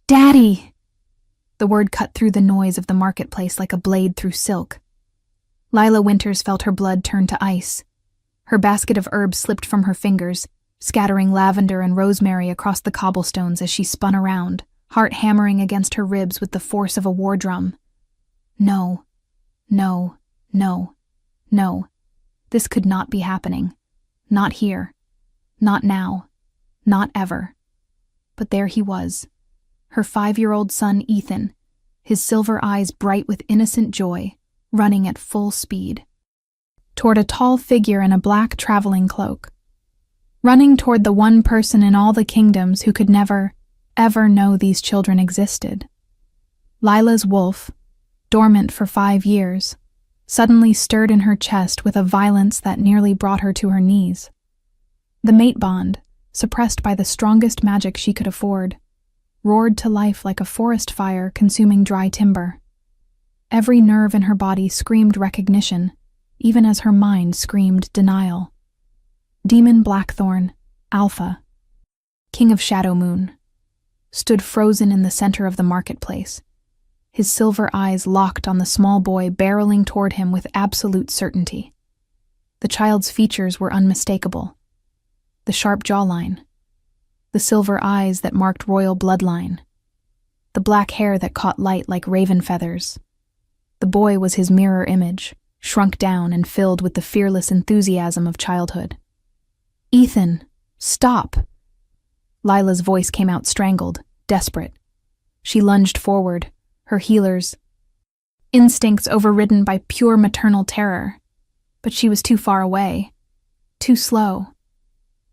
Daddy! The word cut through the noise of the marketplace like a blade through silk. Lila Winters felt her blood turn to ice. Her basket of herbs slipped from her fingers, scattering lavender and rosemary across the cobblestones as she spun around, heart hammering against her ribs with the force of a war drum. No, no, no, no. This could not be happening. Not here. Not now. Not ever. But there he was. Her 5-year-old son, Ethan, his silver eyes bright with innocent joy, running at full speed. Toward a tall figure in a black traveling cloak. Running toward the one person in all the kingdoms who could never, ever know these children existed. Lila's wolf, dormant for 5 years, suddenly stirred in her chest with a violence that nearly brought her to her knees. The mate bond, suppressed by the strongest magic she could afford, roared to life like a forest fire consuming dry timber. Every nerve in her body screamed recognition, even as her mind screamed denial. Demon Blackthorn, Alpha, King of Shadow Moon, stood frozen in the center of the marketplace, his silver eyes locked on the small boy barreling toward him with absolute certainty. The child's features were unmistakable. The sharp jawline, the silver eyes that marked royal bloodline, the black hair that caught light like raven feathers. The boy was his mirror image, shrunk down and filled with the fearless enthusiasm of childhood. "Ethan, stop!" Lila's voice came out strangled, desperate. She lunged forward, her healer's instincts overridden by pure maternal terror. But she was too far away, too slow.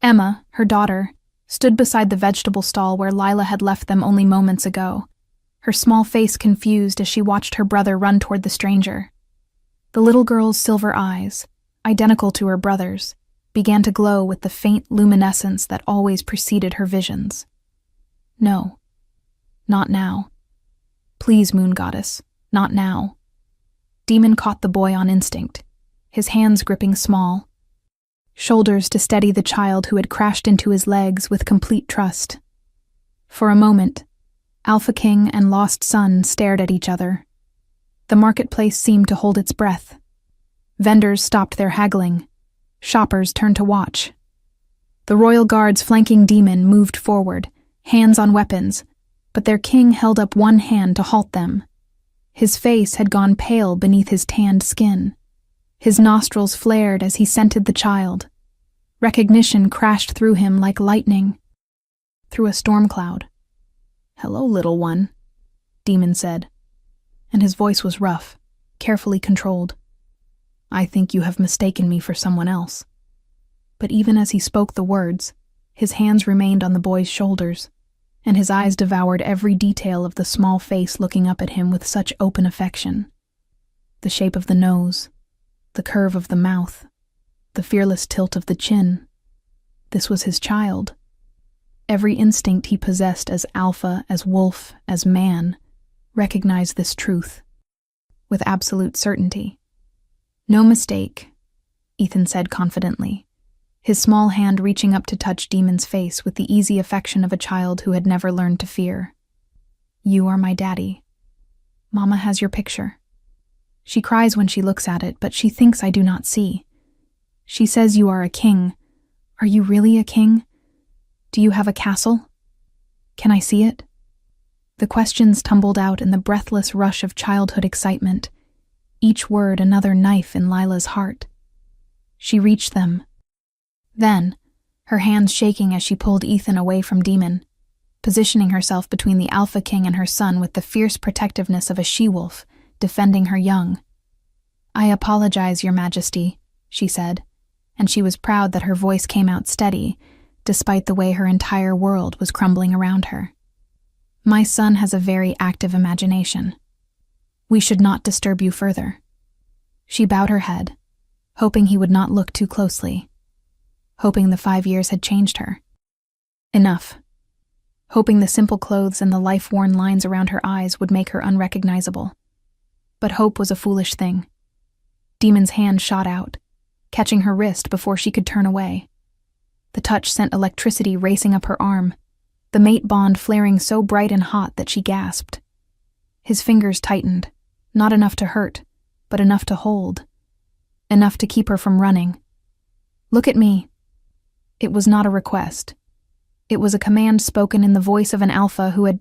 Emma, her daughter, stood beside the vegetable stall where Lila had left them only moments ago, her small face confused as she watched her brother run toward the stranger. The little girl's silver eyes, identical to her brother's, began to glow with the faint luminescence that always preceded her visions. No, not now. Please, Moon Goddess, not now. Demon caught the boy on instinct, his hands gripping small, shoulders to steady the child who had crashed into his legs with complete trust. For a moment, Alpha King and Lost Son stared at each other. The marketplace seemed to hold its breath. Vendors stopped their haggling. Shoppers turned to watch. The royal guards flanking Demon moved forward, hands on weapons, but their king held up one hand to halt them. His face had gone pale beneath his tanned skin. His nostrils flared as he scented the child. Recognition crashed through him like lightning through a storm cloud. "Hello, little one," Demon said, and his voice was rough, carefully controlled. "I think you have mistaken me for someone else." But even as he spoke the words, his hands remained on the boy's shoulders, and his eyes devoured every detail of the small face looking up at him with such open affection. The shape of the nose, the curve of the mouth, the fearless tilt of the chin. This was his child. Every instinct he possessed as alpha, as wolf, as man, recognized this truth, with absolute certainty. "No mistake," Ethan said confidently, his small hand reaching up to touch Demon's face with the easy affection of a child who had never learned to fear. "You are my daddy. Mama has your picture. She cries when she looks at it, but she thinks I do not see. She says you are a king. Are you really a king? Do you have a castle? Can I see it?" The questions tumbled out in the breathless rush of childhood excitement, each word another knife in Lila's heart. She reached them. Then, her hands shaking as she pulled Ethan away from Demon, positioning herself between the Alpha King and her son with the fierce protectiveness of a she-wolf, defending her young. "I apologize, Your Majesty," she said, and she was proud that her voice came out steady, despite the way her entire world was crumbling around her. "My son has a very active imagination. We should not disturb you further." She bowed her head, hoping he would not look too closely, hoping the 5 years had changed her. Enough. Hoping the simple clothes and the life-worn lines around her eyes would make her unrecognizable. But hope was a foolish thing. Demon's hand shot out, catching her wrist before she could turn away. The touch sent electricity racing up her arm. the mate bond flaring so bright and hot that she gasped. His fingers tightened, not enough to hurt, but enough to hold, enough to keep her from running. "Look at me." It was not a request. It was a command spoken in the voice of an alpha who had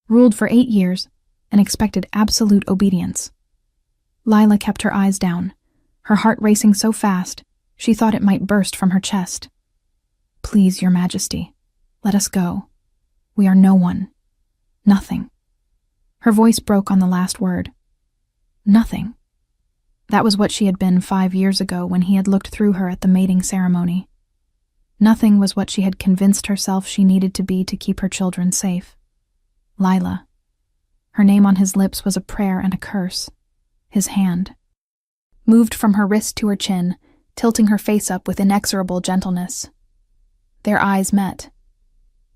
ruled for 8 years and expected absolute obedience. Lila kept her eyes down, her heart racing so fast she thought it might burst from her chest. "Please, Your Majesty, let us go. We are no one. Nothing." Her voice broke on the last word. Nothing. That was what she had been 5 years ago when he had looked through her at the mating ceremony. Nothing was what she had convinced herself she needed to be to keep her children safe. Lila. Her name on his lips was a prayer and a curse. His hand moved from her wrist to her chin, tilting her face up with inexorable gentleness. Their eyes met.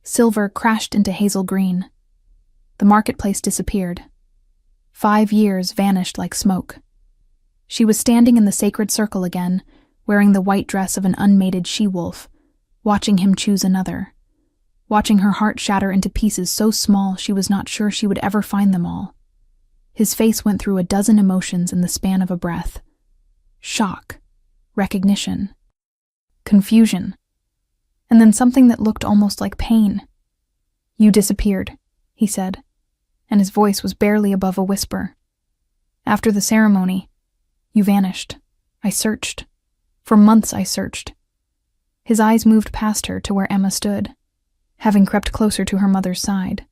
Silver crashed into hazel green. The marketplace disappeared. 5 years vanished like smoke. She was standing in the sacred circle again, wearing the white dress of an unmated she-wolf, watching him choose another, watching her heart shatter into pieces so small she was not sure she would ever find them all. His face went through a dozen emotions in the span of a breath. Shock, recognition, confusion, and then something that looked almost like pain. "You disappeared," he said, and his voice was barely above a whisper. "After the ceremony, you vanished. I searched. For months I searched." His eyes moved past her to where Emma stood, having crept closer to her mother's side.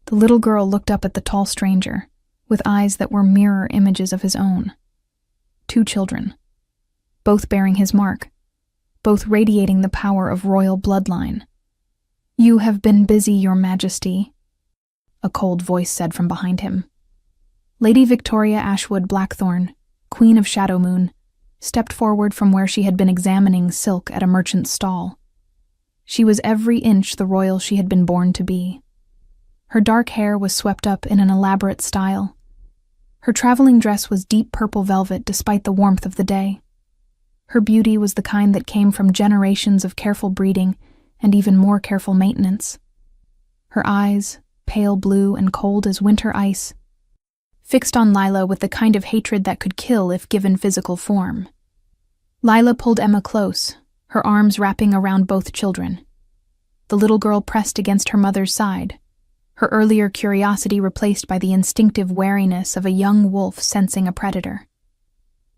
The little girl looked up at the tall stranger, with eyes that were mirror images of his own. 2 children, both bearing his mark, both radiating the power of royal bloodline. "You have been busy, Your Majesty," a cold voice said from behind him. Lady Victoria Ashwood Blackthorn, Queen of Shadowmoon, stepped forward from where she had been examining silk at a merchant's stall. She was every inch the royal she had been born to be. Her dark hair was swept up in an elaborate style. Her traveling dress was deep purple velvet despite the warmth of the day. Her beauty was the kind that came from generations of careful breeding and even more careful maintenance. Her eyes, pale blue and cold as winter ice, fixed on Lila with the kind of hatred that could kill if given physical form. Lila pulled Emma close, her arms wrapping around both children. The little girl pressed against her mother's side, her earlier curiosity replaced by the instinctive wariness of a young wolf sensing a predator.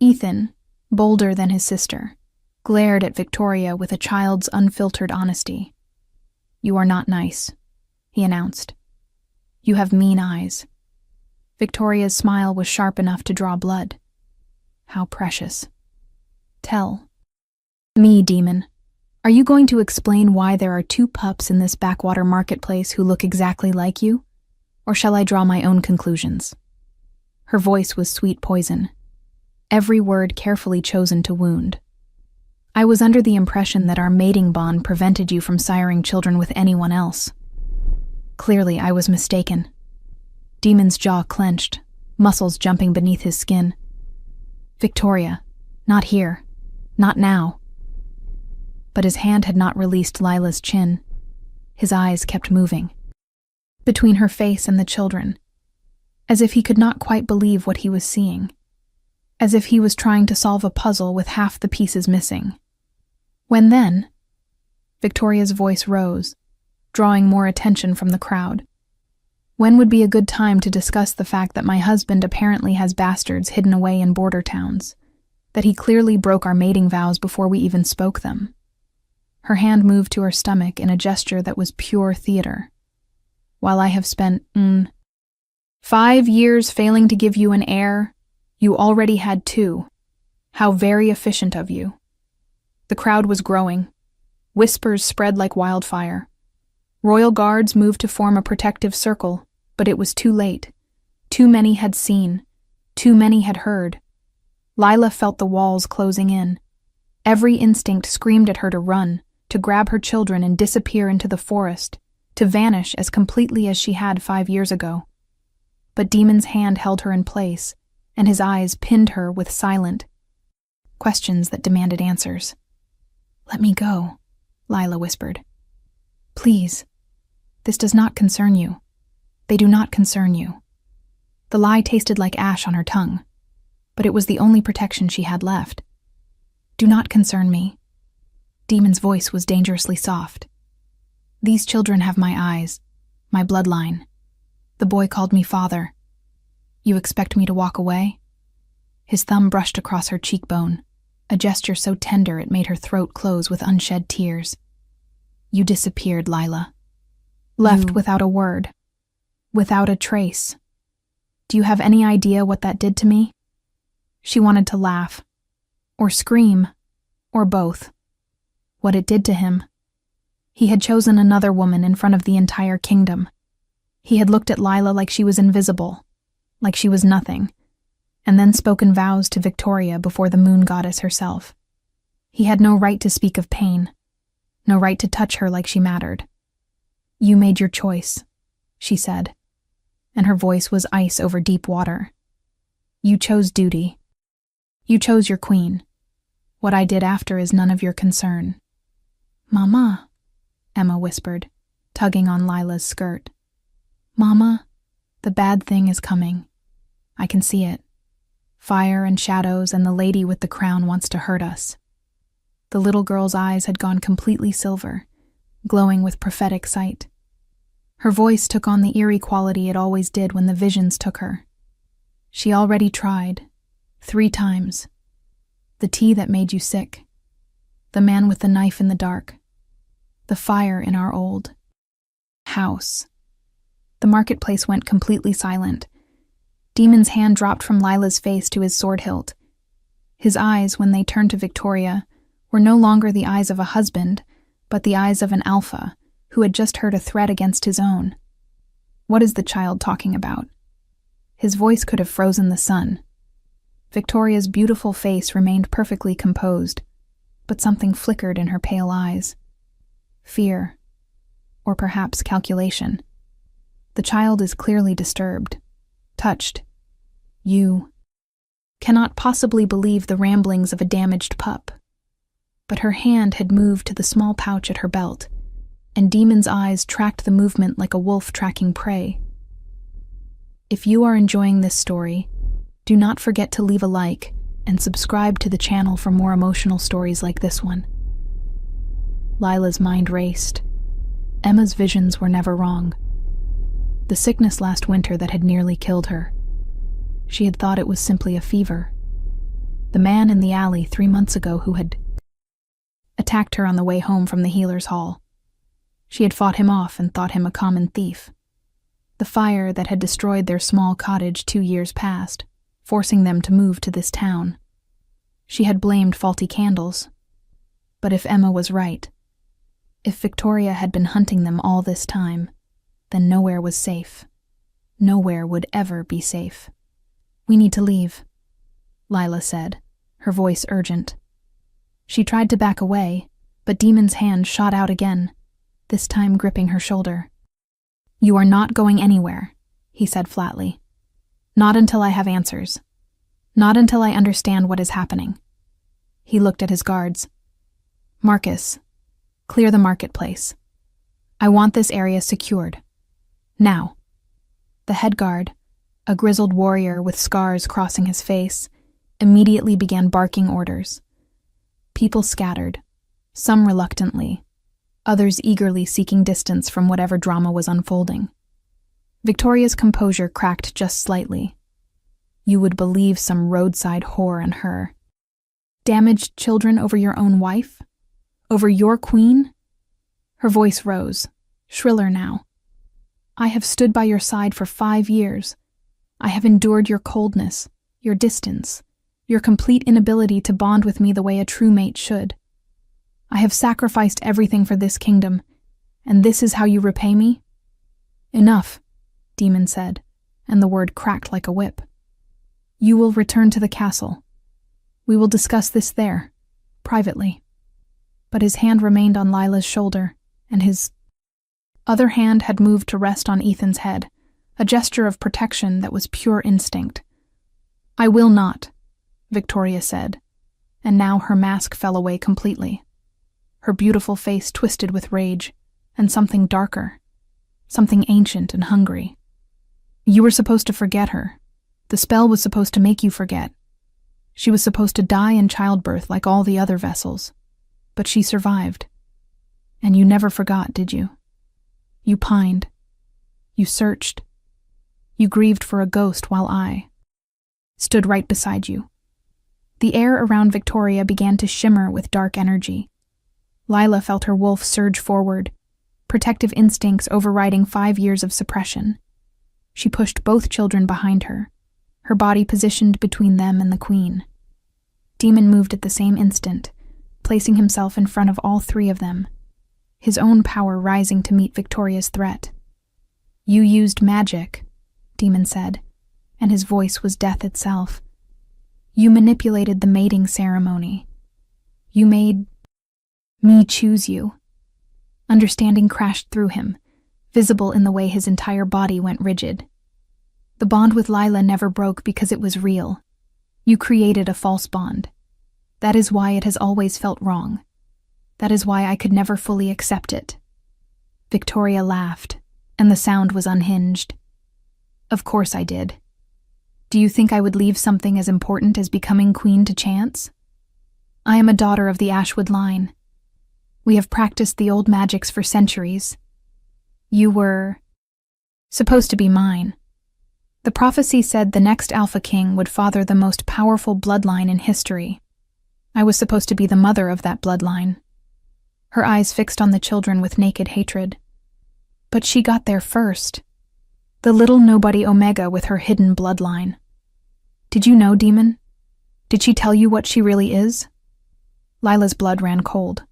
Ethan, bolder than his sister, glared at Victoria with a child's unfiltered honesty. "You are not nice," he announced. "You have mean eyes." Victoria's smile was sharp enough to draw blood. "How precious." "Tell me, demon, are you going to explain why there are 2 pups in this backwater marketplace who look exactly like you? Or shall I draw my own conclusions?" Her voice was sweet poison, every word carefully chosen to wound. "I was under the impression that our mating bond prevented you from siring children with anyone else. Clearly, I was mistaken." Demon's jaw clenched, muscles jumping beneath his skin. "Victoria, not here. Not now." But his hand had not released Lila's chin. His eyes kept moving, between her face and the children, as if he could not quite believe what he was seeing, as if he was trying to solve a puzzle with half the pieces missing. "When then?" Victoria's voice rose, drawing more attention from the crowd. "When would be a good time to discuss the fact that my husband apparently has bastards hidden away in border towns, that he clearly broke our mating vows before we even spoke them?" Her hand moved to her stomach in a gesture that was pure theater. "While I have spent 5 years failing to give you an heir, you already had 2. How very efficient of you." The crowd was growing. Whispers spread like wildfire. Royal guards moved to form a protective circle, but it was too late. Too many had seen. Too many had heard. Lila felt the walls closing in. Every instinct screamed at her to run, to grab her children and disappear into the forest, to vanish as completely as she had 5 years ago. But Demon's hand held her in place, and his eyes pinned her with silent questions that demanded answers. "Let me go," Lila whispered. "Please, This does not concern you. They do not concern you. The lie tasted like ash on her tongue, but it was the only protection she had left. Do not concern me. Demon's voice was dangerously soft. These children have my eyes, my bloodline. The boy called me father. You expect me to walk away? His thumb brushed across her cheekbone, a gesture so tender it made her throat close with unshed tears. You disappeared, Lila. Left without a word. Without a trace. Do you have any idea what that did to me? She wanted to laugh. Or scream. Or both. What it did to him. He had chosen another woman in front of the entire kingdom. He had looked at Lila like she was invisible, like she was nothing, and then spoken vows to Victoria before the moon goddess herself. He had no right to speak of pain, no right to touch her like she mattered. You made your choice, she said, and her voice was ice over deep water. You chose duty. You chose your queen. What I did after is none of your concern. Mama, Emma whispered, tugging on Lila's skirt. Mama, the bad thing is coming. I can see it. Fire and shadows, and the lady with the crown wants to hurt us. The little girl's eyes had gone completely silver, glowing with prophetic sight. Her voice took on the eerie quality it always did when the visions took her. She already tried, 3 times. The tea that made you sick. The man with the knife in the dark. The fire in our old house. The marketplace went completely silent. Demon's hand dropped from Lila's face to his sword hilt. His eyes, when they turned to Victoria, were no longer the eyes of a husband, but the eyes of an alpha who had just heard a threat against his own. What is the child talking about? His voice could have frozen the sun. Victoria's beautiful face remained perfectly composed, but something flickered in her pale eyes. Fear, or perhaps calculation. The child is clearly disturbed, touched. You cannot possibly believe the ramblings of a damaged pup. But her hand had moved to the small pouch at her belt, and Demon's eyes tracked the movement like a wolf tracking prey. If you are enjoying this story, do not forget to leave a like and subscribe to the channel for more emotional stories like this one. Lila's mind raced. Emma's visions were never wrong. The sickness last winter that had nearly killed her. She had thought it was simply a fever. The man in the alley 3 months ago who had attacked her on the way home from the healer's hall. She had fought him off and thought him a common thief. The fire that had destroyed their small cottage 2 years past, forcing them to move to this town. She had blamed faulty candles. But if Emma was right, if Victoria had been hunting them all this time, then nowhere was safe. Nowhere would ever be safe. We need to leave, Lila said, her voice urgent. She tried to back away, but Demon's hand shot out again, this time gripping her shoulder. You are not going anywhere, he said flatly. Not until I have answers. Not until I understand what is happening. He looked at his guards. Marcus, clear the marketplace. I want this area secured. Now. The head guard, a grizzled warrior with scars crossing his face, immediately began barking orders. People scattered, some reluctantly, others eagerly seeking distance from whatever drama was unfolding. Victoria's composure cracked just slightly. You would believe some roadside whore in her. Damaged children over your own wife? Over your queen? Her voice rose, shriller now. I have stood by your side for 5 years. I have endured your coldness, your distance, your complete inability to bond with me the way a true mate should. I have sacrificed everything for this kingdom, and this is how you repay me? Enough, Demon said, and the word cracked like a whip. You will return to the castle. We will discuss this there, privately. But his hand remained on Lila's shoulder, and his other hand had moved to rest on Ethan's head, a gesture of protection that was pure instinct. I will not, Victoria said, and now her mask fell away completely. Her beautiful face twisted with rage, and something darker. something ancient and hungry. You were supposed to forget her. The spell was supposed to make you forget. She was supposed to die in childbirth like all the other vessels. But she survived. And you never forgot, did you? You pined. You searched. You grieved for a ghost while I stood right beside you. The air around Victoria began to shimmer with dark energy. Lila felt her wolf surge forward, protective instincts overriding 5 years of suppression. She pushed both children behind her, her body positioned between them and the queen. Demon moved at the same instant, placing himself in front of all 3 of them, his own power rising to meet Victoria's threat. You used magic, Demon said, and his voice was death itself. You manipulated the mating ceremony. You made me choose you. Understanding crashed through him, visible in the way his entire body went rigid. The bond with Lila never broke because it was real. You created a false bond. That is why it has always felt wrong. That is why I could never fully accept it. Victoria laughed, and the sound was unhinged. Of course I did. Do you think I would leave something as important as becoming queen to chance? I am a daughter of the Ashwood line. We have practiced the old magics for centuries. You were supposed to be mine. The prophecy said the next Alpha King would father the most powerful bloodline in history. I was supposed to be the mother of that bloodline. Her eyes fixed on the children with naked hatred. But she got there first. The little nobody Omega with her hidden bloodline. Did you know, Demon? Did she tell you what she really is? Lila's blood ran cold.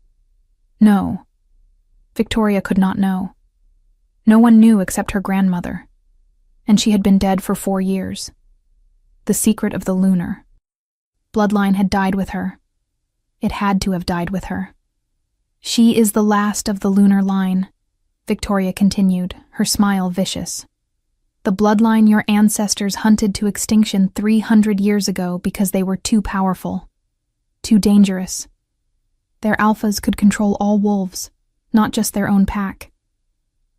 No. Victoria could not know. No one knew except her grandmother. And she had been dead for 4 years. The secret of the lunar. Bloodline had died with her. It had to have died with her. She is the last of the lunar line, Victoria continued, her smile vicious. The bloodline your ancestors hunted to extinction 300 years ago because they were too powerful, too dangerous. Their alphas could control all wolves, not just their own pack.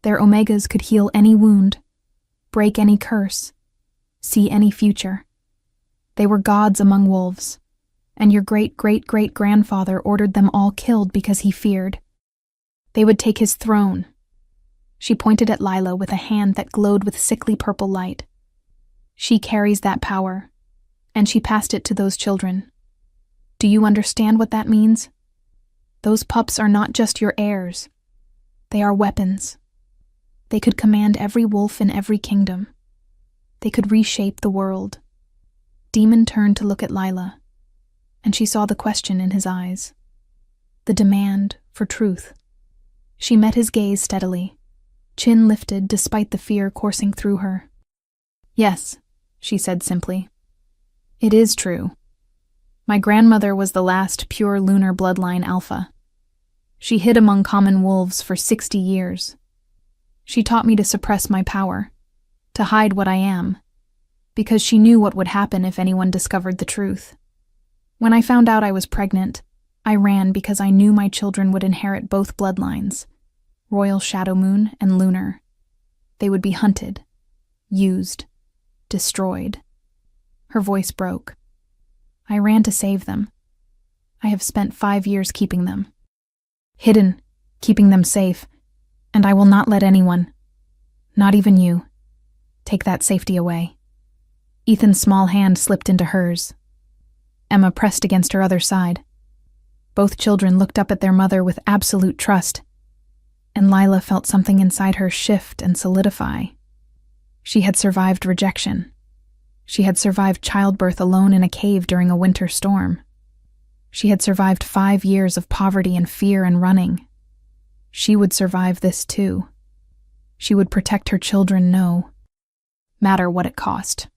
Their omegas could heal any wound, break any curse, see any future. They were gods among wolves, and your great-great-great-grandfather ordered them all killed because he feared they would take his throne. She pointed at Lila with a hand that glowed with sickly purple light. She carries that power, and she passed it to those children. Do you understand what that means? Those pups are not just your heirs. They are weapons. They could command every wolf in every kingdom. They could reshape the world. Demon turned to look at Lila, and she saw the question in his eyes. The demand for truth. She met his gaze steadily, chin lifted despite the fear coursing through her. Yes, she said simply. It is true. My grandmother was the last pure lunar bloodline alpha. She hid among common wolves for 60 years. She taught me to suppress my power, to hide what I am, because she knew what would happen if anyone discovered the truth. When I found out I was pregnant, I ran because I knew my children would inherit both bloodlines, Royal Shadow Moon and Lunar. They would be hunted, used, destroyed. Her voice broke. I ran to save them. I have spent 5 years keeping them. Hidden, keeping them safe, and I will not let anyone, not even you, take that safety away. Ethan's small hand slipped into hers. Emma pressed against her other side. Both children looked up at their mother with absolute trust, and Lila felt something inside her shift and solidify. She had survived rejection. She had survived childbirth alone in a cave during a winter storm. She had survived 5 years of poverty and fear and running. She would survive this too. She would protect her children, no matter what it cost.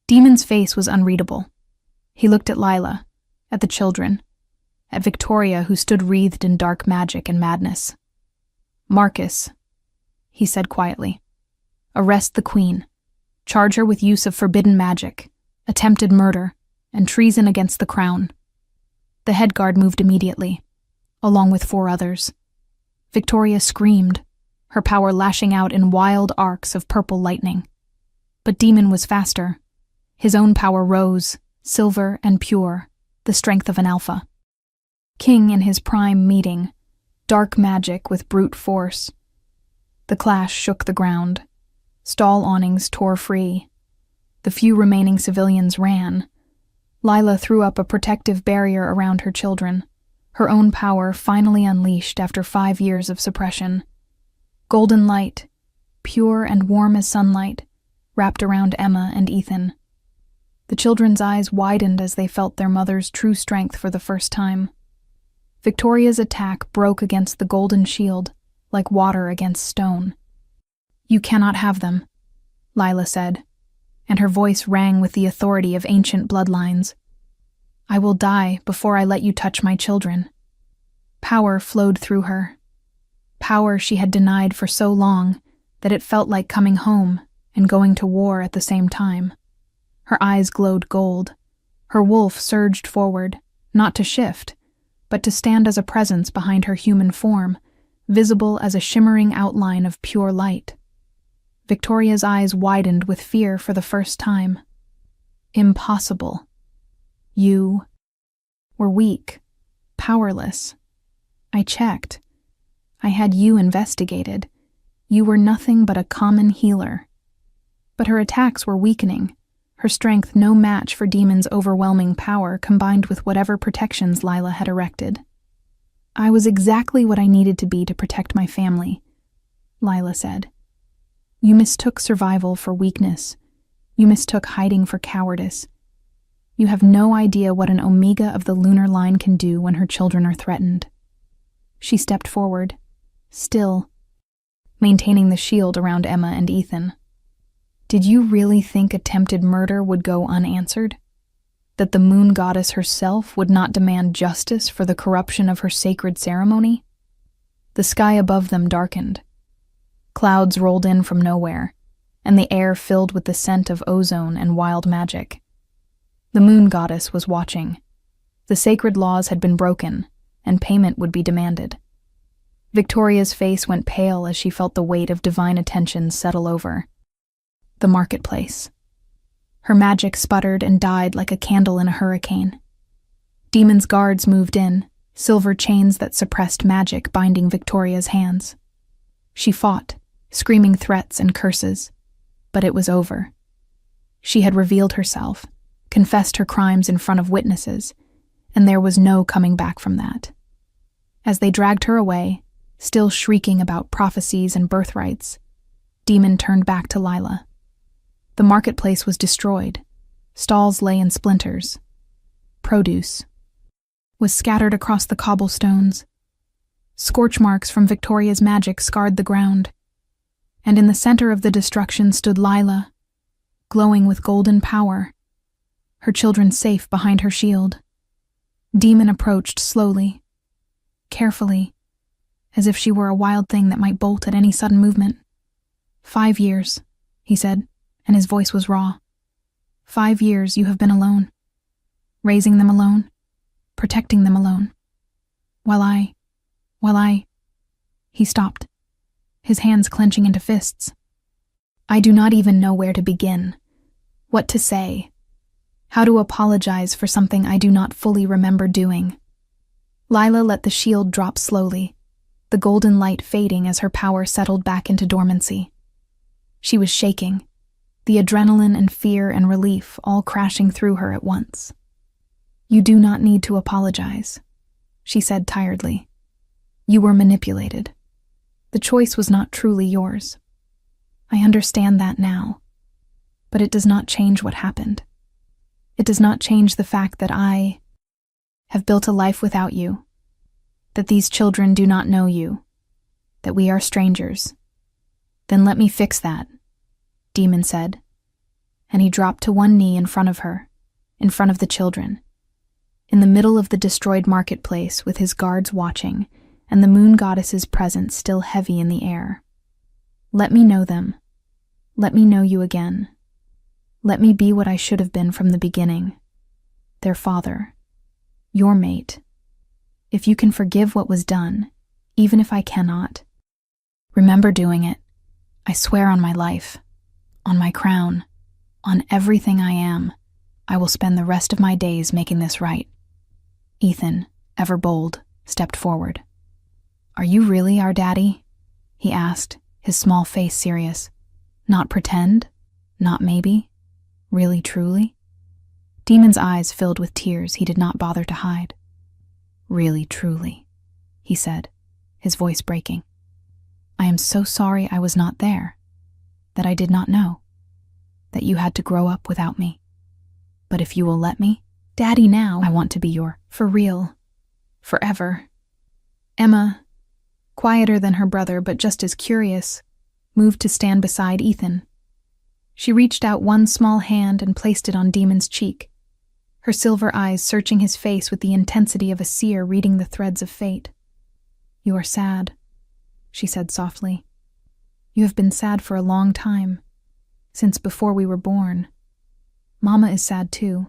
Demon's face was unreadable. He looked at Lila, at the children, at Victoria, who stood wreathed in dark magic and madness. Marcus, he said quietly, arrest the queen. Charge her with use of forbidden magic, attempted murder, and treason against the crown. The head guard moved immediately, along with 4 others. Victoria screamed. her power lashing out in wild arcs of purple lightning. But Demon was faster. His own power rose, silver and pure, the strength of an alpha. King in his prime meeting, dark magic with brute force. The clash shook the ground. Stall awnings tore free. The few remaining civilians ran. Lila threw up a protective barrier around her children, her own power finally unleashed after 5 years of suppression. Golden light, pure and warm as sunlight, wrapped around Emma and Ethan. The children's eyes widened as they felt their mother's true strength for the first time. Victoria's attack broke against the golden shield, like water against stone. "You cannot have them," Lila said, and her voice rang with the authority of ancient bloodlines. "I will die before I let you touch my children." Power flowed through her. Power she had denied for so long that it felt like coming home and going to war at the same time. Her eyes glowed gold. Her wolf surged forward, not to shift, but to stand as a presence behind her human form, visible as a shimmering outline of pure light. Victoria's eyes widened with fear for the first time. Impossible. You were weak, powerless. I checked. I had you investigated. You were nothing but a common healer. But her attacks were weakening, her strength no match for Demon's overwhelming power combined with whatever protections Lila had erected. "I was exactly what I needed to be to protect my family," Lila said. "You mistook survival for weakness. You mistook hiding for cowardice. You have no idea what an Omega of the lunar line can do when her children are threatened." She stepped forward, still, maintaining the shield around Emma and Ethan. "Did you really think attempted murder would go unanswered? That the moon goddess herself would not demand justice for the corruption of her sacred ceremony?" The sky above them darkened. Clouds rolled in from nowhere, and the air filled with the scent of ozone and wild magic. The moon goddess was watching. The sacred laws had been broken, and payment would be demanded. Victoria's face went pale as she felt the weight of divine attention settle over. The marketplace. Her magic sputtered and died like a candle in a hurricane. Demon's guards moved in, silver chains that suppressed magic binding Victoria's hands. She fought, screaming threats and curses, but it was over. She had revealed herself, confessed her crimes in front of witnesses, and there was no coming back from that. As they dragged her away, still shrieking about prophecies and birthrights, Demon turned back to Lila. The marketplace was destroyed. Stalls lay in splinters. Produce was scattered across the cobblestones. Scorch marks from Victoria's magic scarred the ground. And in the center of the destruction stood Lila, glowing with golden power, her children safe behind her shield. Demon approached slowly, carefully, as if she were a wild thing that might bolt at any sudden movement. 5 years, he said, and his voice was raw. 5 years you have been alone, raising them alone, protecting them alone. While I... He stopped, his hands clenching into fists. I do not even know where to begin, what to say, how to apologize for something I do not fully remember doing. Lila let the shield drop slowly, the golden light fading as her power settled back into dormancy. She was shaking, the adrenaline and fear and relief all crashing through her at once. You do not need to apologize, she said tiredly. You were manipulated. The choice was not truly yours. I understand that now, but it does not change what happened. It does not change the fact that I have built a life without you, that these children do not know you, that we are strangers. Then let me fix that, Demon said, and he dropped to one knee in front of her, in front of the children, in the middle of the destroyed marketplace with his guards watching and the moon goddess's presence still heavy in the air. Let me know them. Let me know you again. Let me be what I should have been from the beginning. Their father. Your mate. If you can forgive what was done, even if I cannot, Remember doing it. I swear on my life, on my crown, on everything I am, I will spend the rest of my days making this right. Ethan, ever bold, stepped forward. Are you really our daddy? He asked, his small face serious. Not pretend? Not maybe? Really, truly? Demon's eyes filled with tears he did not bother to hide. Really, truly, he said, his voice breaking. I am so sorry I was not there, that I did not know, that you had to grow up without me. But if you will let me, Daddy, now I want to be your, for real, forever. Emma, quieter than her brother but just as curious, moved to stand beside Ethan. She reached out one small hand and placed it on Demon's cheek, her silver eyes searching his face with the intensity of a seer reading the threads of fate. You are sad, she said softly. You have been sad for a long time, since before we were born. Mama is sad too.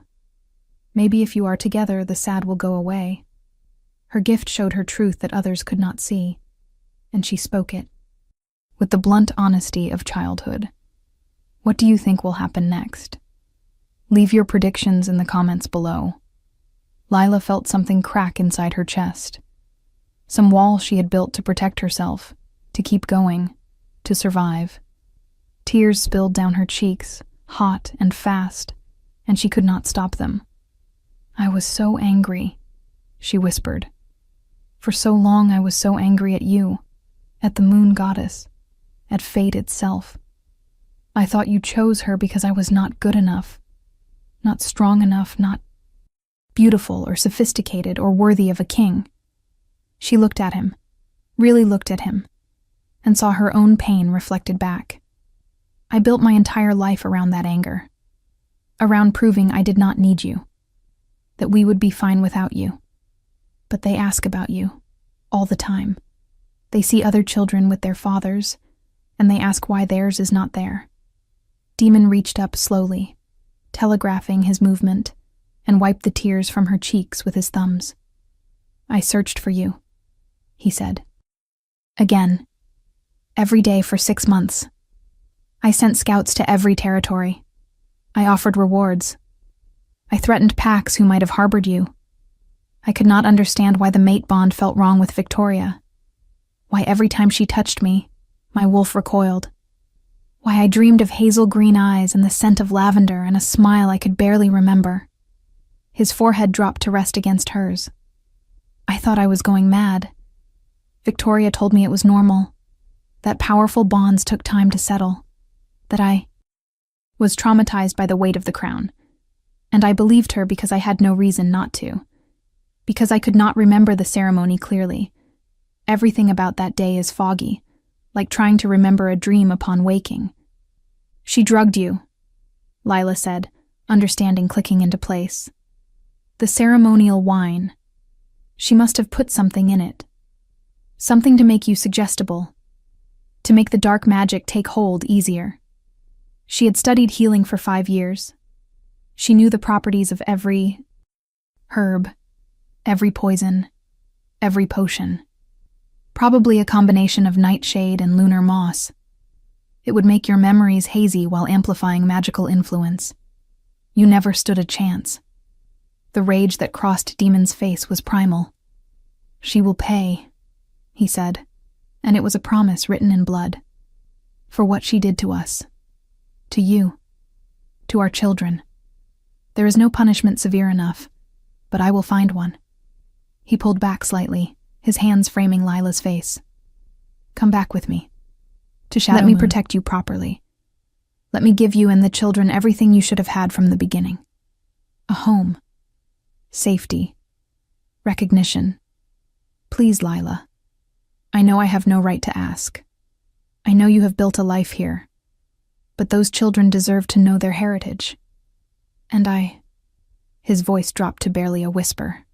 Maybe if you are together, the sad will go away. Her gift showed her truth that others could not see, and she spoke it, with the blunt honesty of childhood. What do you think will happen next? Leave your predictions in the comments below. Lila felt something crack inside her chest. Some wall she had built to protect herself, to keep going, to survive. Tears spilled down her cheeks, hot and fast, and she could not stop them. I was so angry, she whispered. For so long I was so angry at you, at the moon goddess, at fate itself. I thought you chose her because I was not good enough, not strong enough, not beautiful or sophisticated or worthy of a king. She looked at him, really looked at him, and saw her own pain reflected back. I built my entire life around that anger, around proving I did not need you, that we would be fine without you. But they ask about you, all the time. They see other children with their fathers, and they ask why theirs is not there. Demon reached up slowly, telegraphing his movement, and wiped the tears from her cheeks with his thumbs. I searched for you, he said. Again. Every day for 6 months. I sent scouts to every territory. I offered rewards. I threatened packs who might have harbored you. I could not understand why the mate bond felt wrong with Victoria. Why every time she touched me, my wolf recoiled. Why I dreamed of hazel green eyes and the scent of lavender and a smile I could barely remember. His forehead dropped to rest against hers. I thought I was going mad. Victoria told me it was normal, that powerful bonds took time to settle, that I was traumatized by the weight of the crown. And I believed her because I had no reason not to, because I could not remember the ceremony clearly. Everything about that day is foggy, like trying to remember a dream upon waking. She drugged you, Lila said, understanding clicking into place. The ceremonial wine. She must have put something in it. Something to make you suggestible, to make the dark magic take hold easier. She had studied healing for 5 years. She knew the properties of every herb, every poison, every potion. Probably a combination of nightshade and lunar moss. It would make your memories hazy while amplifying magical influence. You never stood a chance. The rage that crossed Demon's face was primal. She will pay, he said, and it was a promise written in blood. For what she did to us. To you. To our children. There is no punishment severe enough, but I will find one. He pulled back slightly, his hands framing Lila's face. Come back with me. To Shadow Moon. Let me protect you properly. Let me give you and the children everything you should have had from the beginning. A home. Safety. Recognition. Please, Lila. I know I have no right to ask. I know you have built a life here. But those children deserve to know their heritage. And his voice dropped to barely a whisper.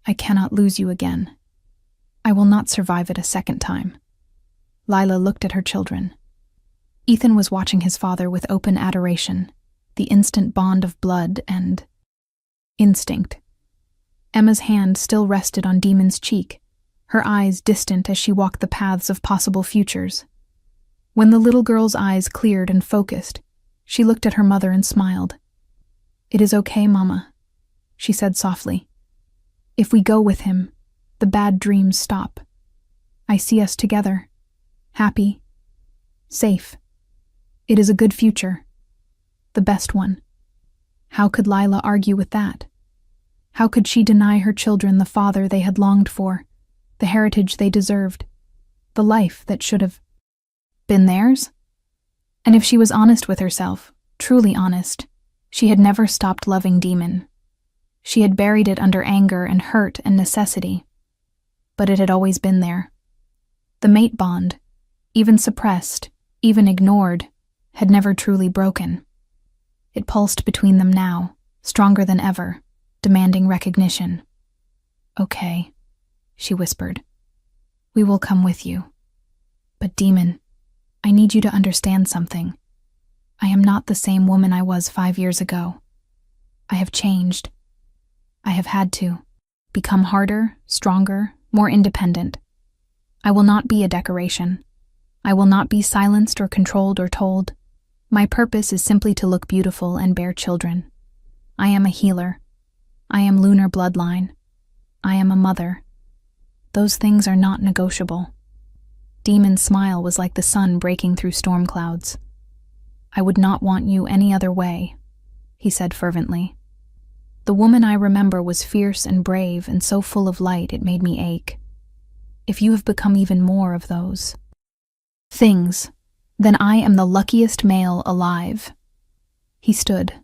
I cannot lose you again. I will not survive it a second time. Lila looked at her children. Ethan was watching his father with open adoration, the instant bond of blood and instinct. Emma's hand still rested on Demon's cheek, her eyes distant as she walked the paths of possible futures. When the little girl's eyes cleared and focused, she looked at her mother and smiled. "It is okay, Mama," she said softly. "If we go with him, the bad dreams stop. I see us together, happy, safe. It is a good future, the best one." How could Lila argue with that? How could she deny her children the father they had longed for, the heritage they deserved, the life that should have been theirs? And if she was honest with herself, truly honest, she had never stopped loving Demon. She had buried it under anger and hurt and necessity. But it had always been there. The mate bond, even suppressed, even ignored, had never truly broken. It pulsed between them now, stronger than ever, demanding recognition. "Okay," she whispered. "We will come with you. But Demon, I need you to understand something. I am not the same woman I was 5 years ago. I have changed. I have had to become harder, stronger, more independent. I will not be a decoration. I will not be silenced or controlled or told. My purpose is simply to look beautiful and bear children. I am a healer. I am lunar bloodline. I am a mother. Those things are not negotiable." Demon's smile was like the sun breaking through storm clouds. "I would not want you any other way," he said fervently. "The woman I remember was fierce and brave and so full of light it made me ache. If you have become even more of those things, then I am the luckiest male alive." He stood,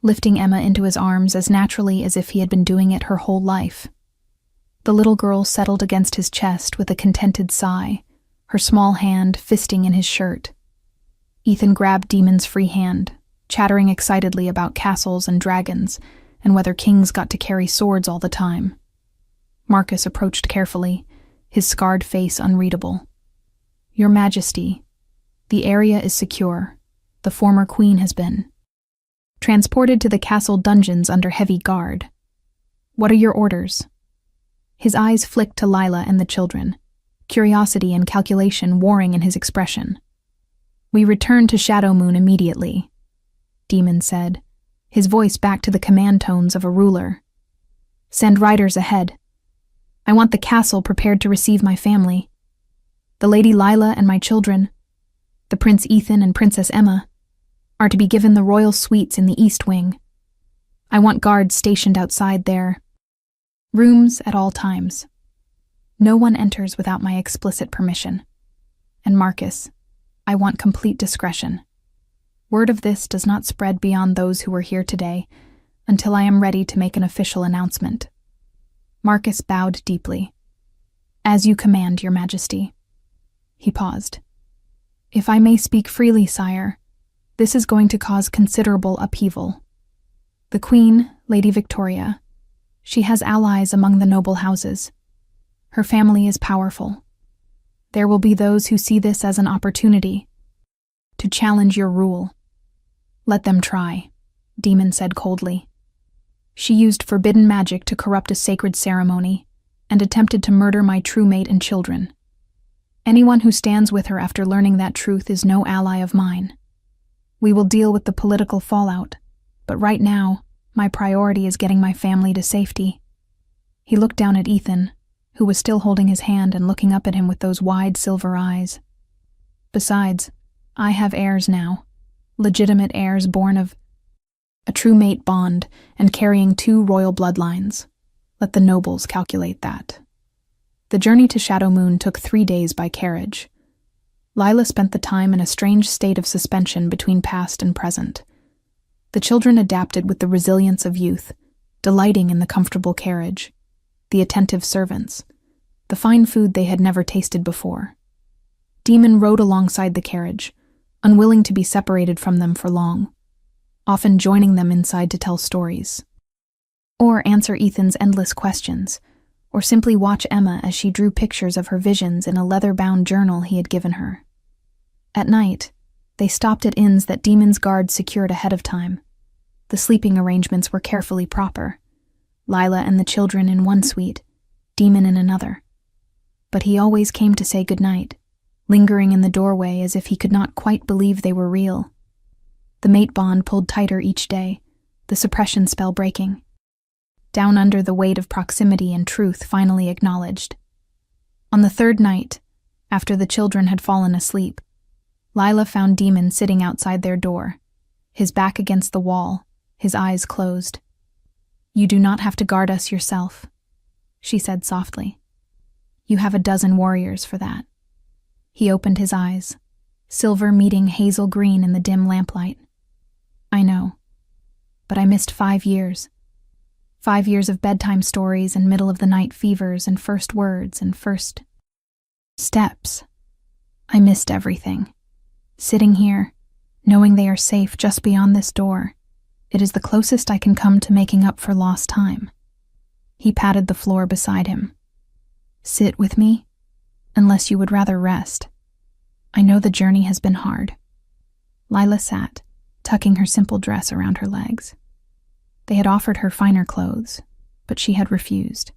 lifting Emma into his arms as naturally as if he had been doing it her whole life. The little girl settled against his chest with a contented sigh, her small hand fisting in his shirt. Ethan grabbed Demon's free hand, chattering excitedly about castles and dragons, and whether kings got to carry swords all the time. Marcus approached carefully, his scarred face unreadable. "Your Majesty, the area is secure. The former queen has been transported to the castle dungeons under heavy guard. What are your orders?" His eyes flicked to Lila and the children, curiosity and calculation warring in his expression. "We return to Shadow Moon immediately," Demon said, his voice back to the command tones of a ruler. "Send riders ahead. I want the castle prepared to receive my family. The Lady Lila and my children, the Prince Ethan and Princess Emma, are to be given the royal suites in the East Wing. I want guards stationed outside their rooms at all times. No one enters without my explicit permission. And Marcus, I want complete discretion. Word of this does not spread beyond those who were here today until I am ready to make an official announcement." Marcus bowed deeply. "As you command, Your Majesty." He paused. "If I may speak freely, sire, this is going to cause considerable upheaval. The Queen, Lady Victoria, she has allies among the noble houses. Her family is powerful. There will be those who see this as an opportunity to challenge your rule. Let them try," Demon said coldly. "She used forbidden magic to corrupt a sacred ceremony and attempted to murder my true mate and children. Anyone who stands with her after learning that truth is no ally of mine. We will deal with the political fallout, but right now, my priority is getting my family to safety." He looked down at Ethan, who was still holding his hand and looking up at him with those wide silver eyes. "Besides, I have heirs now, legitimate heirs born of a true mate bond and carrying 2 royal bloodlines. Let the nobles calculate that." The journey to Shadow Moon took 3 days by carriage. Lila spent the time in a strange state of suspension between past and present. The children adapted with the resilience of youth, delighting in the comfortable carriage, the attentive servants, the fine food they had never tasted before. Demon rode alongside the carriage, unwilling to be separated from them for long, often joining them inside to tell stories, or answer Ethan's endless questions, or simply watch Emma as she drew pictures of her visions in a leather-bound journal he had given her. At night, they stopped at inns that Demon's guards secured ahead of time. The sleeping arrangements were carefully proper. Lila and the children in one suite, Demon in another. but he always came to say goodnight, lingering in the doorway as if he could not quite believe they were real. The mate bond pulled tighter each day, the suppression spell breaking. Down under the weight of proximity and truth finally acknowledged. On the third night, after the children had fallen asleep, Lila found Demon sitting outside their door, his back against the wall, his eyes closed. "You do not have to guard us yourself," she said softly. "You have a dozen warriors for that." He opened his eyes, silver meeting hazel green in the dim lamplight. "I know, but I missed 5 years. 5 years of bedtime stories and middle-of-the-night fevers and first words and first steps. I missed everything. Sitting here, knowing they are safe just beyond this door, it is the closest I can come to making up for lost time." He patted the floor beside him. "Sit with me, unless you would rather rest. I know the journey has been hard." Lila sat, tucking her simple dress around her legs. They had offered her finer clothes, but she had refused.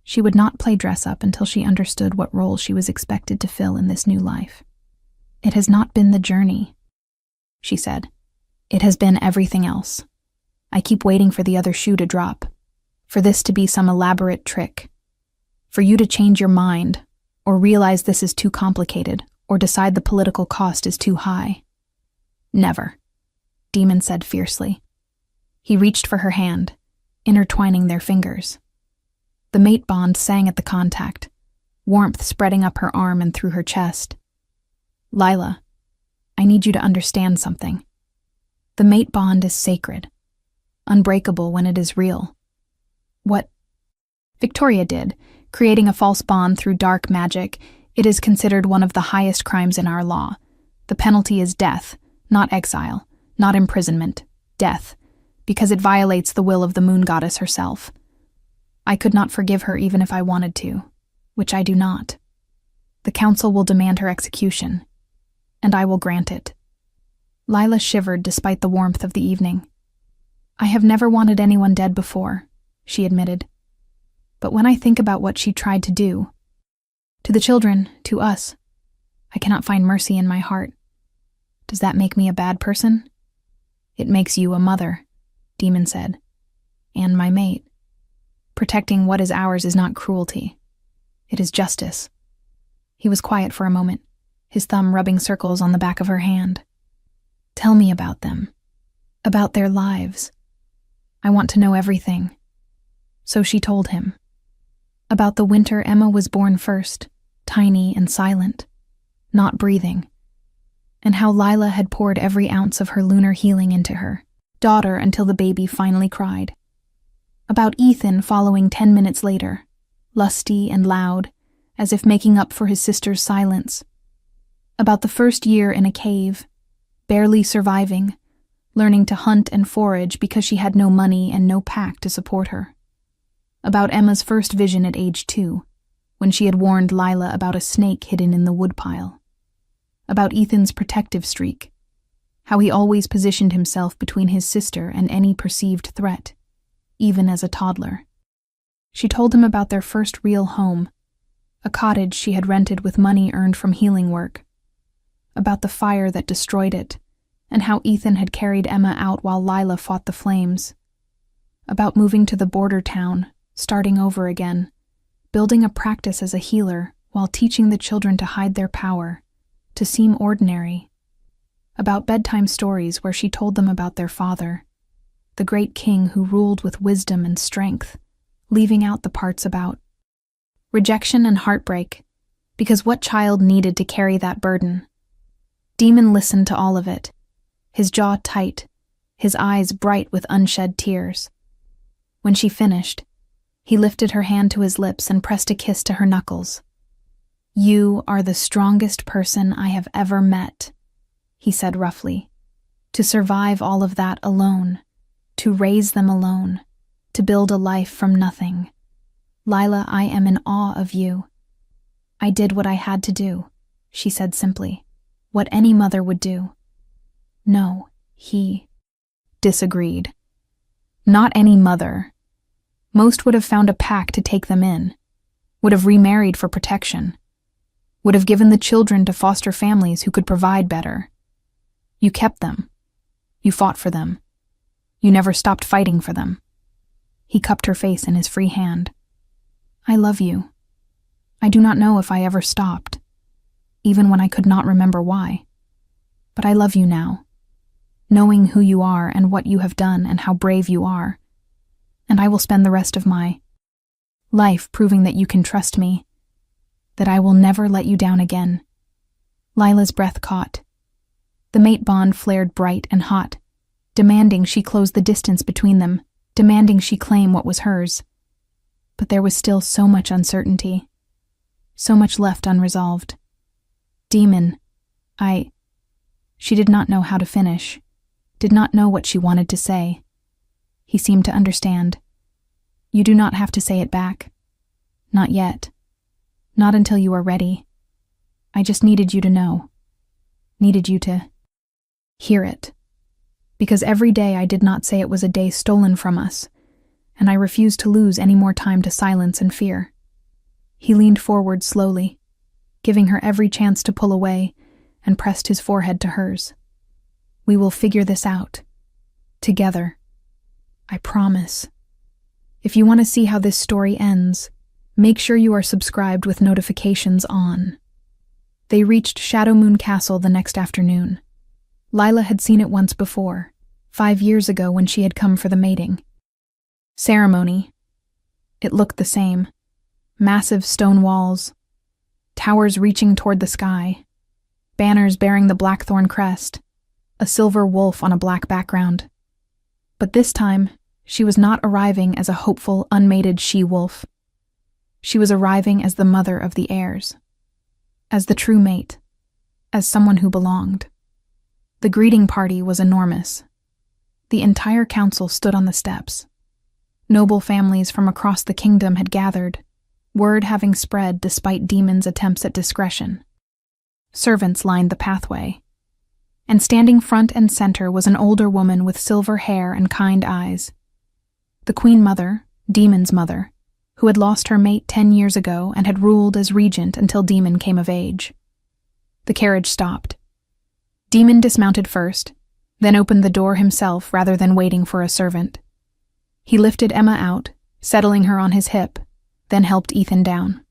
She would not play dress-up until she understood what role she was expected to fill in this new life. "It has not been the journey," she said. "It has been everything else. I keep waiting for the other shoe to drop, for this to be some elaborate trick, for you to change your mind, or realize this is too complicated, or decide the political cost is too high." "Never," Demon said fiercely. He reached for her hand, intertwining their fingers. The mate bond sang at the contact, warmth spreading up her arm and through her chest. "Lila, I need you to understand something. The mate bond is sacred, unbreakable when it is real. What Victoria did, creating a false bond through dark magic, it is considered one of the highest crimes in our law. The penalty is death, not exile, not imprisonment, death, because it violates the will of the moon goddess herself. I could not forgive her even if I wanted to, which I do not. The council will demand her execution, and I will grant it." Lila shivered despite the warmth of the evening. "I have never wanted anyone dead before," she admitted. "But when I think about what she tried to do, to the children, to us, I cannot find mercy in my heart. Does that make me a bad person?" "It makes you a mother," Demon said, "and my mate. Protecting what is ours is not cruelty. It is justice." He was quiet for a moment, his thumb rubbing circles on the back of her hand. "Tell me about them, about their lives. I want to know everything." So she told him. About the winter Emma was born first, tiny and silent, not breathing, and how Lila had poured every ounce of her lunar healing into her daughter until the baby finally cried. About Ethan following 10 minutes later, lusty and loud, as if making up for his sister's silence. About the first year in a cave, barely surviving, learning to hunt and forage because she had no money and no pack to support her. About Emma's first vision at age 2, when she had warned Lila about a snake hidden in the woodpile. About Ethan's protective streak, how he always positioned himself between his sister and any perceived threat, even as a toddler. She told him about their first real home, a cottage she had rented with money earned from healing work. About the fire that destroyed it, and how Ethan had carried Emma out while Lila fought the flames. About moving to the border town, starting over again, building a practice as a healer while teaching the children to hide their power, to seem ordinary. About bedtime stories where she told them about their father, the great king who ruled with wisdom and strength, leaving out the parts about rejection and heartbreak, because what child needed to carry that burden? Demon listened to all of it, his jaw tight, his eyes bright with unshed tears. When she finished, he lifted her hand to his lips and pressed a kiss to her knuckles. "You are the strongest person I have ever met," he said roughly. "To survive all of that alone, to raise them alone, to build a life from nothing. Lila, I am in awe of you." "I did what I had to do," she said simply. "What any mother would do." "No," he disagreed. "Not any mother. Most would have found a pack to take them in. would have remarried for protection, would have given the children to foster families who could provide better. You kept them. You fought for them. You never stopped fighting for them. He cupped her face in his free hand. I love you. I do not know if I ever stopped, even when I could not remember why. But I love you now, knowing who you are and what you have done and how brave you are. And I will spend the rest of my life proving that you can trust me, that I will never let you down again. Lila's breath caught. The mate bond flared bright and hot, demanding she close the distance between them, demanding she claim what was hers. But there was still so much uncertainty, so much left unresolved. Demon, She did not know how to finish, did not know what she wanted to say. He seemed to understand. You do not have to say it back. Not yet. Not until you are ready. I just needed you to know. Needed you to hear it. Because every day I did not say it was a day stolen from us, and I refused to lose any more time to silence and fear. He leaned forward slowly, giving her every chance to pull away, and pressed his forehead to hers. We will figure this out. Together. I promise. If you want to see how this story ends, make sure you are subscribed with notifications on. They reached Shadow Moon Castle the next afternoon. Lila had seen it once before, 5 years ago when she had come for the mating ceremony. It looked the same. Massive stone walls, towers reaching toward the sky, banners bearing the blackthorn crest, a silver wolf on a black background. But this time, she was not arriving as a hopeful, unmated she-wolf. She was arriving as the mother of the heirs, as the true mate, as someone who belonged. The greeting party was enormous. The entire council stood on the steps. Noble families from across the kingdom had gathered, word having spread despite Demon's attempts at discretion. Servants lined the pathway, and standing front and center was an older woman with silver hair and kind eyes. The Queen Mother, Demon's mother, who had lost her mate 10 years ago and had ruled as regent until Demon came of age. The carriage stopped. Demon dismounted first, then opened the door himself rather than waiting for a servant. He lifted Emma out, settling her on his hip, then helped Ethan down.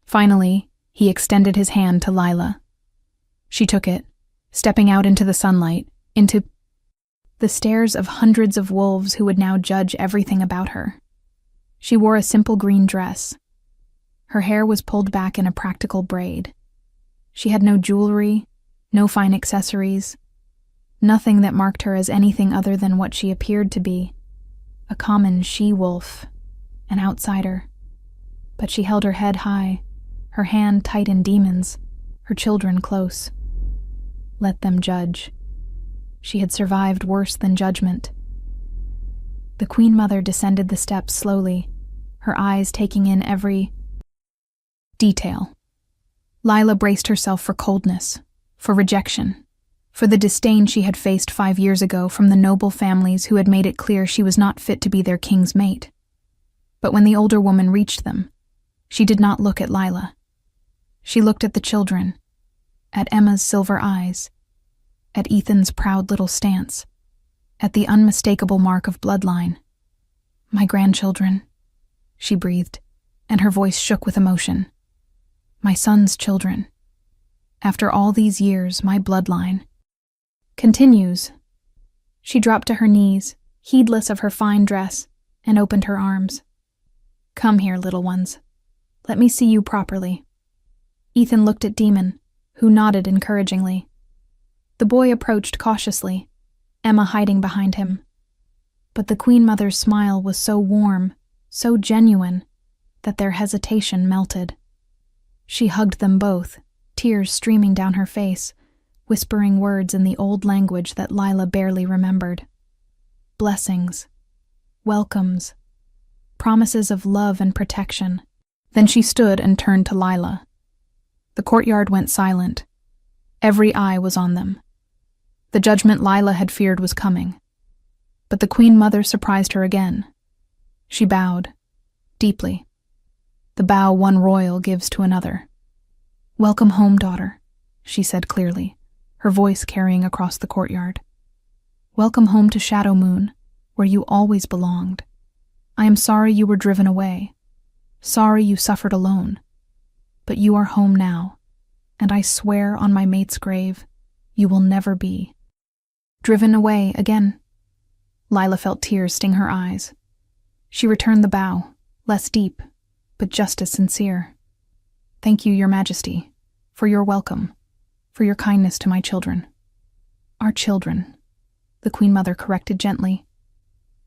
Finally, he extended his hand to Lila. She took it, stepping out into the sunlight, into the stares of hundreds of wolves who would now judge everything about her. She wore a simple green dress. Her hair was pulled back in a practical braid. She had no jewelry, no fine accessories, nothing that marked her as anything other than what she appeared to be, a common she-wolf, an outsider. But she held her head high, her hand tight in Demon's, her children close. Let them judge. She had survived worse than judgment. The Queen Mother descended the steps slowly, her eyes taking in every detail. Lila braced herself for coldness, for rejection, for the disdain she had faced 5 years ago from the noble families who had made it clear she was not fit to be their king's mate. But when the older woman reached them, she did not look at Lila. She looked at the children, at Emma's silver eyes, at Ethan's proud little stance, at the unmistakable mark of bloodline. My grandchildren, she breathed, and her voice shook with emotion. My son's children. After all these years, my bloodline continues. She dropped to her knees, heedless of her fine dress, and opened her arms. Come here, little ones. Let me see you properly. Ethan looked at Demon, who nodded encouragingly. The boy approached cautiously, Emma hiding behind him. But the Queen Mother's smile was so warm, so genuine, that their hesitation melted. She hugged them both, tears streaming down her face, whispering words in the old language that Lila barely remembered. Blessings, welcomes, promises of love and protection. Then she stood and turned to Lila. The courtyard went silent. Every eye was on them. The judgment Lila had feared was coming. But the Queen Mother surprised her again. She bowed, deeply. the bow one royal gives to another. "Welcome home, daughter," she said clearly, her voice carrying across the courtyard. "Welcome home to Shadow Moon, where you always belonged. I am sorry you were driven away. Sorry you suffered alone. But you are home now, and I swear on my mate's grave, you will never be driven away again." Lila felt tears sting her eyes. She returned the bow, less deep, but just as sincere. "Thank you, Your Majesty, for your welcome, for your kindness to my children." "Our children," the Queen Mother corrected gently.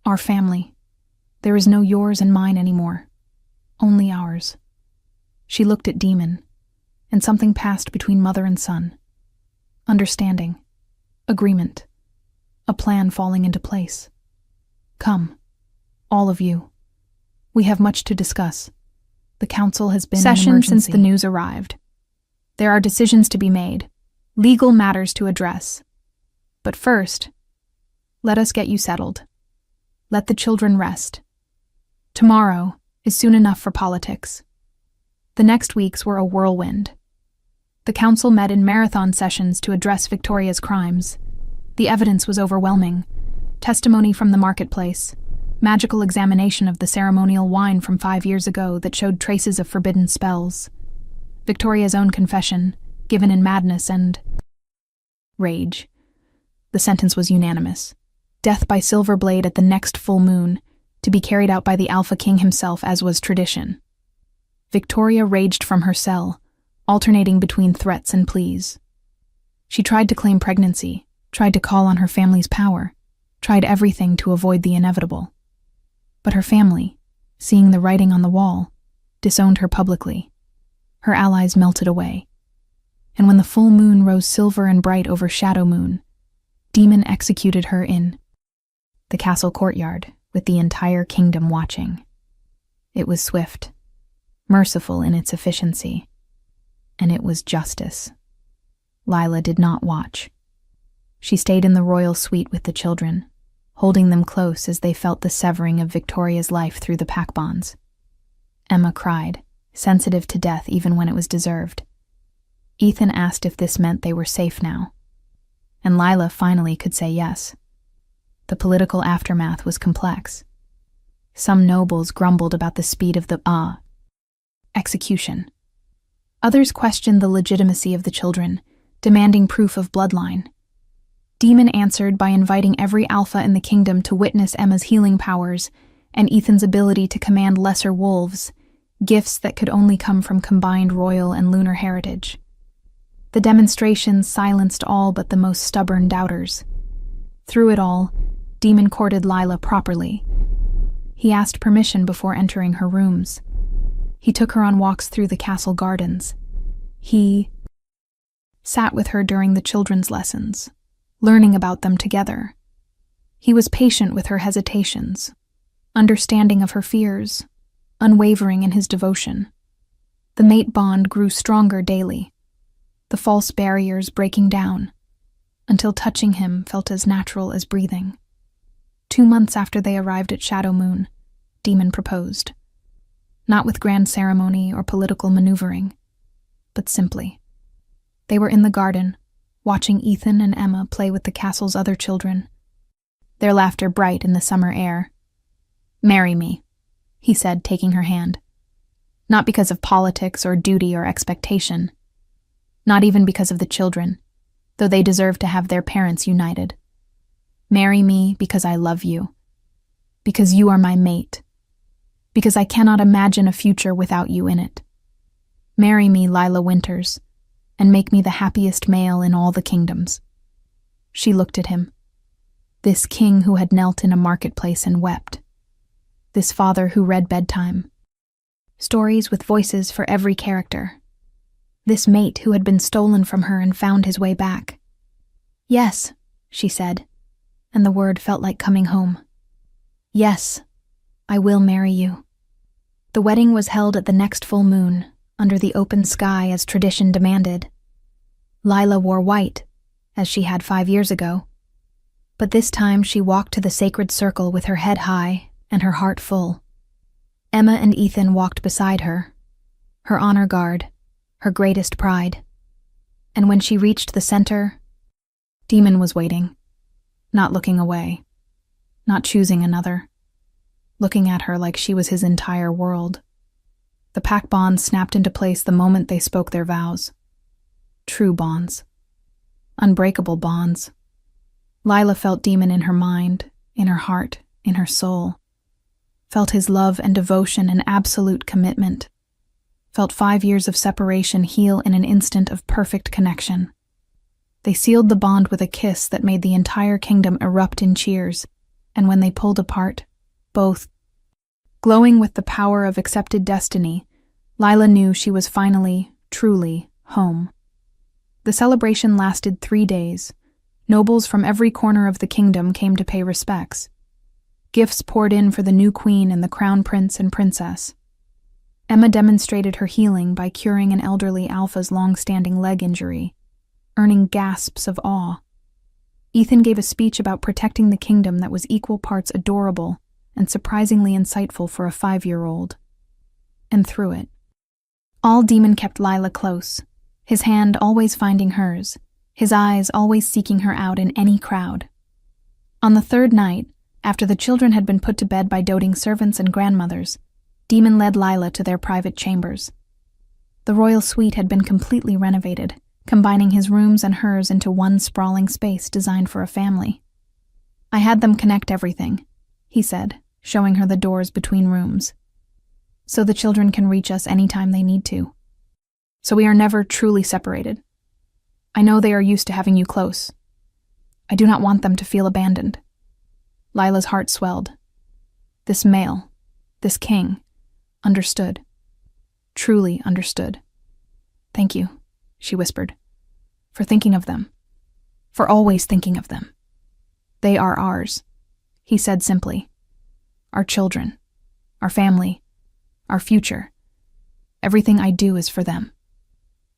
"Our family. There is no yours and mine anymore. Only ours." She looked at Demon, and something passed between mother and son. Understanding. Agreement. A plan falling into place. "Come, all of you. We have much to discuss. The council has been in emergency since the news arrived. There are decisions to be made, legal matters to address. But first, let us get you settled. Let the children rest. Tomorrow is soon enough for politics." The next weeks were a whirlwind. The council met in marathon sessions to address Victoria's crimes. The evidence was overwhelming. Testimony from the marketplace, magical examination of the ceremonial wine from 5 years ago that showed traces of forbidden spells, Victoria's own confession, given in madness and rage. The sentence was unanimous. Death by silver blade at the next full moon, to be carried out by the Alpha King himself as was tradition. Victoria raged from her cell, alternating between threats and pleas. She tried to claim pregnancy, tried to call on her family's power, tried everything to avoid the inevitable. But her family, seeing the writing on the wall, disowned her publicly. Her allies melted away. And when the full moon rose silver and bright over Shadow Moon, Demon executed her in the castle courtyard, with the entire kingdom watching. It was swift, merciful in its efficiency, and it was justice. Lila did not watch. She stayed in the royal suite with the children, holding them close as they felt the severing of Victoria's life through the pack bonds. Emma cried, sensitive to death even when it was deserved. Ethan asked if this meant they were safe now, and Lila finally could say yes. The political aftermath was complex. Some nobles grumbled about the speed of the execution. Others questioned the legitimacy of the children, demanding proof of bloodline. Demon answered by inviting every alpha in the kingdom to witness Emma's healing powers and Ethan's ability to command lesser wolves, gifts that could only come from combined royal and lunar heritage. The demonstrations silenced all but the most stubborn doubters. Through it all, Demon courted Lila properly. He asked permission before entering her rooms. He took her on walks through the castle gardens. He sat with her during the children's lessons, learning about them together. He was patient with her hesitations, understanding of her fears, unwavering in his devotion. The mate bond grew stronger daily, the false barriers breaking down, until touching him felt as natural as breathing. 2 months after they arrived at Shadow Moon, Demon proposed. Not with grand ceremony or political maneuvering, but simply. They were in the garden, watching Ethan and Emma play with the castle's other children, their laughter bright in the summer air. "Marry me," he said, taking her hand. Not because of politics or duty or expectation. Not even because of the children, though they deserve to have their parents united. Marry me because I love you. Because you are my mate. Because I cannot imagine a future without you in it. Marry me, Lila Winters, and make me the happiest male in all the kingdoms. She looked at him. This king who had knelt in a marketplace and wept. This father who read bedtime. Stories with voices for every character. This mate who had been stolen from her and found his way back. "Yes," she said, and the word felt like coming home. "Yes, I will marry you." The wedding was held at the next full moon, under the open sky as tradition demanded. Lila wore white, as she had 5 years ago. But this time she walked to the sacred circle with her head high and her heart full. Emma and Ethan walked beside her, her honor guard, her greatest pride. And when she reached the center, Demon was waiting, not looking away, not choosing another, looking at her like she was his entire world. The pact bonds snapped into place the moment they spoke their vows. True bonds. Unbreakable bonds. Lila felt Demon in her mind, in her heart, in her soul. Felt his love and devotion and absolute commitment. Felt 5 years of separation heal in an instant of perfect connection. They sealed the bond with a kiss that made the entire kingdom erupt in cheers, and when they pulled apart, both glowing with the power of accepted destiny, Lila knew she was finally, truly, home. The celebration lasted 3 days. Nobles from every corner of the kingdom came to pay respects. Gifts poured in for the new queen and the crown prince and princess. Emma demonstrated her healing by curing an elderly alpha's long-standing leg injury, earning gasps of awe. Ethan gave a speech about protecting the kingdom that was equal parts adorable and surprisingly insightful for a 5-year-old. And through it, all Demon kept Lila close, his hand always finding hers, his eyes always seeking her out in any crowd. On the 3rd night, after the children had been put to bed by doting servants and grandmothers, Demon led Lila to their private chambers. The royal suite had been completely renovated, combining his rooms and hers into one sprawling space designed for a family. "I had them connect everything," he said, showing her the doors between rooms, "so the children can reach us anytime they need to. So we are never truly separated. I know they are used to having you close. I do not want them to feel abandoned." Lila's heart swelled. This male, this king, understood. Truly understood. "Thank you," she whispered, "for thinking of them. For always thinking of them. They are ours," he said simply. "Our children, our family, our future. Everything I do is for them.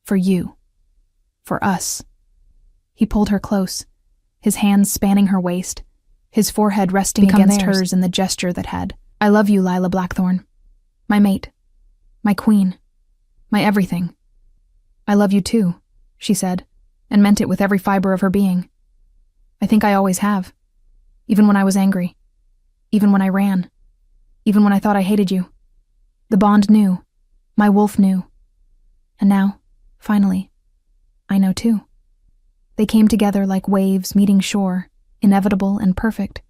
For you. For us." He pulled her close, his hands spanning her waist, his forehead resting against hers in the gesture that had, "I love you, Lila Blackthorn. My mate. My queen. My everything. I love you too," she said, and meant it with every fiber of her being. "I think I always have. Even when I was angry. Even when I ran. Even when I thought I hated you. The bond knew. My wolf knew. And now, finally, I know too." They came together like waves meeting shore, inevitable and perfect.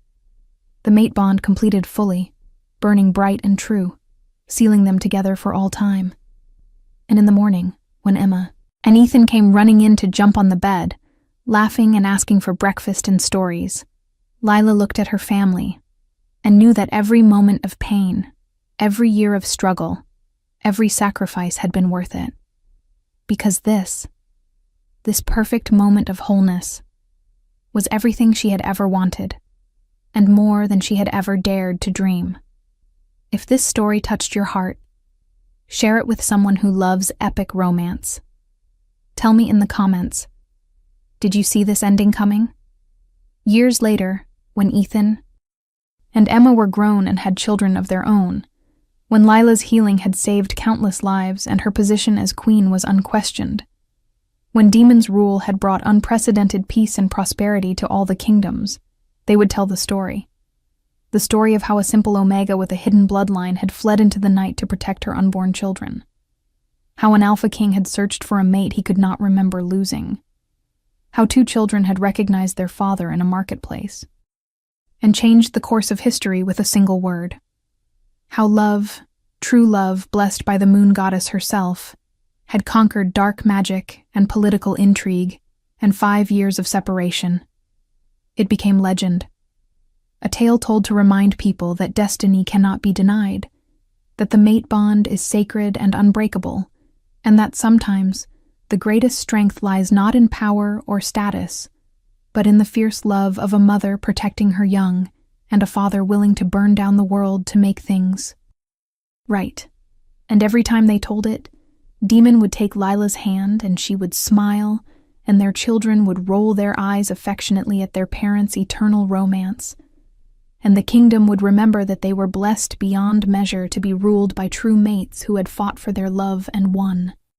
The mate bond completed fully, burning bright and true, sealing them together for all time. And in the morning, when Emma and Ethan came running in to jump on the bed, laughing and asking for breakfast and stories, Lila looked at her family and knew that every moment of pain, every year of struggle, every sacrifice had been worth it. Because this perfect moment of wholeness, was everything she had ever wanted, and more than she had ever dared to dream. If this story touched your heart, share it with someone who loves epic romance. Tell me in the comments, did you see this ending coming? Years later, when Ethan and Emma were grown and had children of their own, when Lila's healing had saved countless lives and her position as queen was unquestioned, when Demon's rule had brought unprecedented peace and prosperity to all the kingdoms, they would tell the story. The story of how a simple Omega with a hidden bloodline had fled into the night to protect her unborn children. How an Alpha King had searched for a mate he could not remember losing. How 2 children had recognized their father in a marketplace and changed the course of history with a single word. How love, true love blessed by the moon goddess herself, had conquered dark magic and political intrigue and 5 years of separation. It became legend. A tale told to remind people that destiny cannot be denied, that the mate bond is sacred and unbreakable, and that sometimes the greatest strength lies not in power or status, but in the fierce love of a mother protecting her young and a father willing to burn down the world to make things right. And every time they told it, Demon would take Lila's hand and she would smile, and their children would roll their eyes affectionately at their parents' eternal romance. and the kingdom would remember that they were blessed beyond measure to be ruled by true mates who had fought for their love and won.